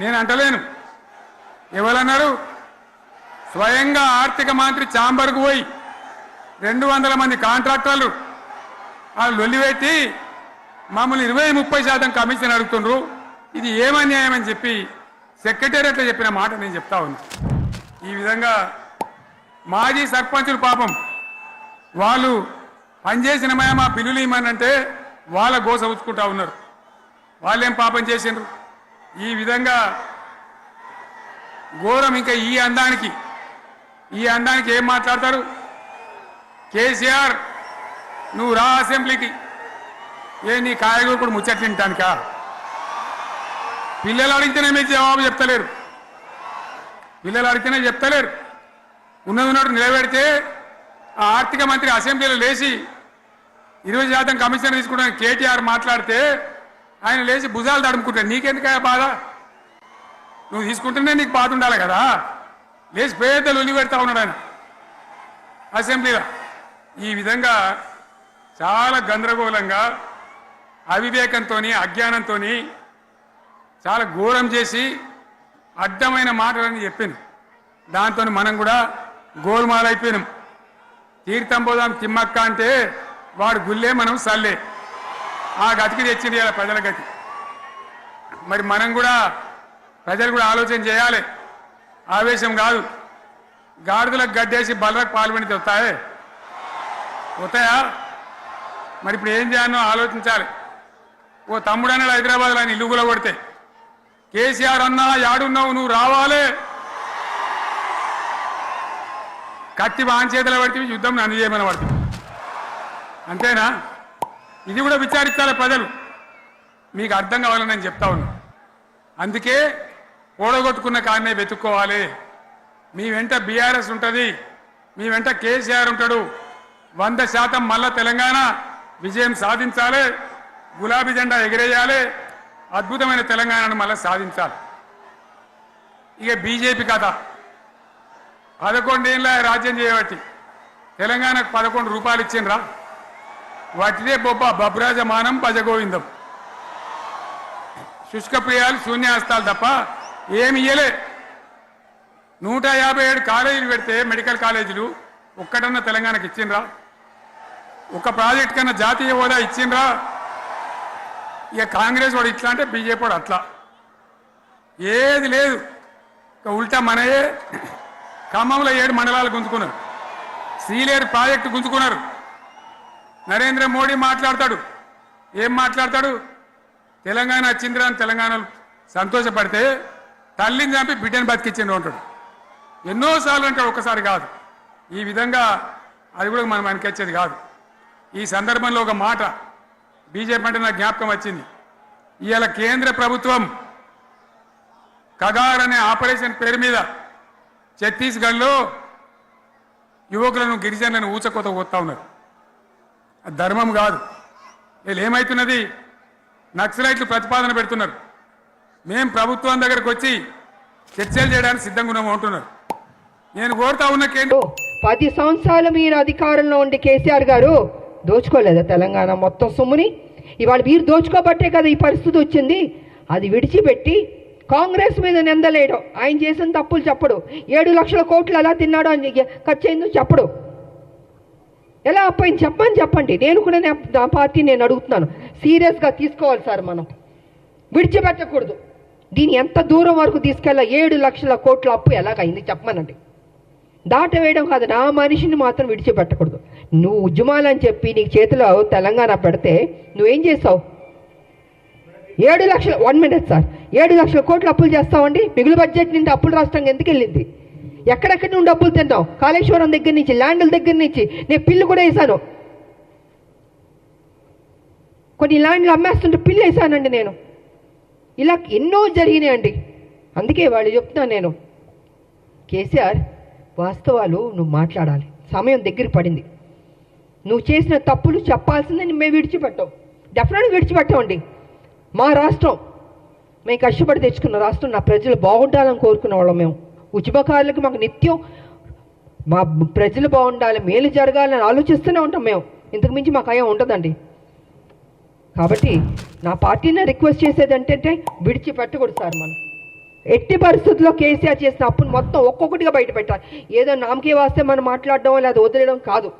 నేను అంటలేను. ఎవరన్నారు? స్వయంగా ఆర్థిక మంత్రి ఛాంబర్కు పోయి 200 మంది కాంట్రాక్టర్లు వాళ్ళు లొల్లిపెట్టి మమ్మల్ని 20-30% కమిషన్ అడుగుతుండ్రు, ఇది ఏమన్యాయం అని చెప్పి సెక్రటేరియట్లో చెప్పిన మాట నేను చెప్తా ఉన్నా. ఈ విధంగా మాజీ సర్పంచులు పాపం వాళ్ళు పనిచేసిన మా బిల్లులు ఇవ్వమనంటే వాళ్ళ గోస ఉచ్చుకుంటా ఉన్నారు. వాళ్ళేం పాపం చేసిండ్రు? ఈ విధంగా ఘోరం. ఇంకా ఈ అందానికి ఏం మాట్లాడతారు? కేసీఆర్ నువ్వు రా అసెంబ్లీకి, ఏ నీ కాయగూరు కూడా ముచ్చట్లు తింటానికా? పిల్లలు అడిగితేనే మీరు జవాబు చెప్తలేరు. ఉన్నది నిలబెడితే ఆ ఆర్థిక మంత్రి అసెంబ్లీలో లేచి 20% కమిషన్ తీసుకుంటాను కేటీఆర్ మాట్లాడితే ఆయన లేచి భుజాలు తడుముకుంటాడు. నీకెందుకయ్యా బాధ? నువ్వు తీసుకుంటేనే నీకు బాధ ఉండాలి కదా. లేచి పేదలు ఉల్లి పెడతా ఉన్నాడు ఆయన అసెంబ్లీలో. ఈ విధంగా చాలా గందరగోళంగా అవివేకంతో అజ్ఞానంతో చాలా ఘోరం చేసి అడ్డమైన మాటలని చెప్పింది. దాంతో మనం కూడా గోల్మాలైపోయినాం. తీర్థం పోదాం తిమ్మక్క అంటే వాడు గుల్లే, మనం సల్లే. ఆ గతికి తెచ్చింది ఇలా ప్రజల గతి. మరి మనం కూడా ప్రజలు కూడా ఆలోచన చేయాలి. ఆవేశం కాదు. గాడిదలకు గడ్డేసి బలరకు పాల్పడితే వస్తాయా? మరి ఇప్పుడు ఏం చేయాలో ఆలోచించాలి. ఓ తమ్ముడు అన్నాడు హైదరాబాద్లో, ఆయన ఇల్లు కూడా కొడితే, కేసీఆర్ అన్నా యాడున్నావు, నువ్వు రావాలి. కత్తి వాంచేతలు పడితే యుద్ధం నన్ను చేయమని పడుతుంది. అంతేనా? ఇది కూడా విచారించాలి ప్రజలు. మీకు అర్థం కావాలని నేను చెప్తా ఉన్నా. అందుకే ఓడగొట్టుకున్న కారణే వెతుక్కోవాలి. మీ వెంట బీఆర్ఎస్ ఉంటుంది, మీ వెంట కేసీఆర్ ఉంటాడు. 100% మళ్ళా తెలంగాణ విజయం సాధించాలి. గులాబీ జెండా ఎగిరేయాలి. అద్భుతమైన తెలంగాణను మళ్ళీ సాధించాలి. ఇక బీజేపీ కథ 11 ఏళ్ళ రాజ్యం చేయబట్టి తెలంగాణకు 11 రూపాయలు ఇచ్చిండ్రా? వాటిదే బబ్రాజమానం భజగోవిందం. శుష్కప్రియాలు శూన్యాస్తాలు తప్ప ఏమి ఇయ్యలే. 157 కాలేజీలు పెడితే మెడికల్ కాలేజీలు ఒక్కటన్నా తెలంగాణకు ఇచ్చిండ్రా? ఒక ప్రాజెక్ట్ కన్నా జాతీయ హోదా ఇచ్చిండ్రా? ఇక కాంగ్రెస్ వాడు ఇట్లా అంటే బీజేపీ వాడు అట్లా. ఏది లేదు. ఇక ఉల్టా మనయే. ఖమ్మంలో 7 మండలాలు గుంజుకున్నారు. సీలేరు ప్రాజెక్టు గుంజుకున్నారు. నరేంద్ర మోడీ మాట్లాడతాడు. ఏం మాట్లాడతాడు? తెలంగాణ వచ్చిందిరా అని తెలంగాణలో సంతోషపడితే తల్లిని చంపి బిడ్డను బతికిచ్చిండు అంటాడు. ఎన్నోసార్లు అంటాడు, ఒక్కసారి కాదు. ఈ విధంగా అది కూడా మనం వెనకొచ్చేది కాదు. ఈ సందర్భంలో ఒక మాట బీజేపీ అంటే నాకు జ్ఞాపకం వచ్చింది. ఇవాళ కేంద్ర ప్రభుత్వం కగార్ అనే ఆపరేషన్ పేరు మీద ఛత్తీస్గఢ్లో యువకులను గిరిజనులను ఊచకోత పోతా ఉన్నారు. ధర్మం కాదు. వీళ్ళు ఏమవుతున్నది? నక్సలైట్లు ప్రతిపాదన పెడుతున్నారు. మేం ప్రభుత్వం దగ్గరకు వచ్చి చర్చలు చేయడానికి సిద్ధంగా ఉన్నాము అంటున్నారు. నేను కోరుతా ఉన్న 10 సంవత్సరాలు మీరు అధికారంలో ఉండి కేసీఆర్ గారు దోచుకోలేదా తెలంగాణ మొత్తం సొమ్ముని? ఇవాళ మీరు దోచుకోబట్టే కదా ఈ పరిస్థితి వచ్చింది. అది విడిచిపెట్టి కాంగ్రెస్ మీద నిందలేయడం, ఆయన చేసిన తప్పులు చెప్పడు, 7 లక్షల కోట్లు ఎలా తిన్నాడో అని ఖర్చు అయిందో చెప్పడు, ఎలా అప్పయింది చెప్పండి. నేను కూడా నా పార్టీ నేను అడుగుతున్నాను, సీరియస్గా తీసుకోవాలి సార్. మనం విడిచిపెట్టకూడదు. దీన్ని ఎంత దూరం వరకు తీసుకెళ్ళాలి? 7 లక్షల కోట్ల అప్పు ఎలాగైంది చెప్పమనండి. దాటవేయడం కాదు, నా మనిషిని మాత్రం విడిచిపెట్టకూడదు. నువ్వు ఉద్యమాలని చెప్పి నీకు చేతిలో తెలంగాణ పెడితే నువ్వేం చేసావు? 7 లక్షల 1 మినిట్ సార్ 7 లక్షల కోట్లు అప్పులు చేస్తామండి. మిగులు బడ్జెట్ నుండి అప్పులు రాష్ట్రంగా ఎందుకు వెళ్ళింది? ఎక్కడెక్కడి నుండి అప్పులు తింటావు? కాళేశ్వరం దగ్గర నుంచి, ల్యాండ్ల దగ్గర నుంచి. నేను పిల్లు కూడా వేసాను. కొన్ని ల్యాండ్లు అమ్మేస్తుంటే పిల్లు వేసానండి నేను. ఇలా ఎన్నో జరిగినాయండి. అందుకే వాళ్ళు చెప్తున్నాను నేను, కేసీఆర్ వాస్తవాలు నువ్వు మాట్లాడాలి. సమయం దగ్గర పడింది. నువ్వు చేసిన తప్పులు చెప్పాల్సిందని మేము విడిచిపెట్టాం. డెఫినెట్గా విడిచిపెట్టామండి. మా రాష్ట్రం మేము కష్టపడి తెచ్చుకున్న రాష్ట్రం. నా ప్రజలు బాగుండాలని కోరుకునే వాళ్ళం మేము. ఉద్యమకారులకు మాకు నిత్యం మా ప్రజలు బాగుండాలి, మేలు జరగాలని ఆలోచిస్తూనే ఉంటాం మేము. ఇంతకు మించి మాకు అయ్యా ఉంటుందండి. కాబట్టి నా పార్టీని రిక్వెస్ట్ చేసేది ఏంటంటే విడిచిపెట్టకూడదు సార్. మనం ఎట్టి పరిస్థితుల్లో కేసీఆర్ చేసిన అప్పును మొత్తం ఒక్కొక్కటిగా బయట పెట్టాలి. ఏదో నామకే వాస్తే మనం మాట్లాడడం లేదా వదిలేయడం కాదు.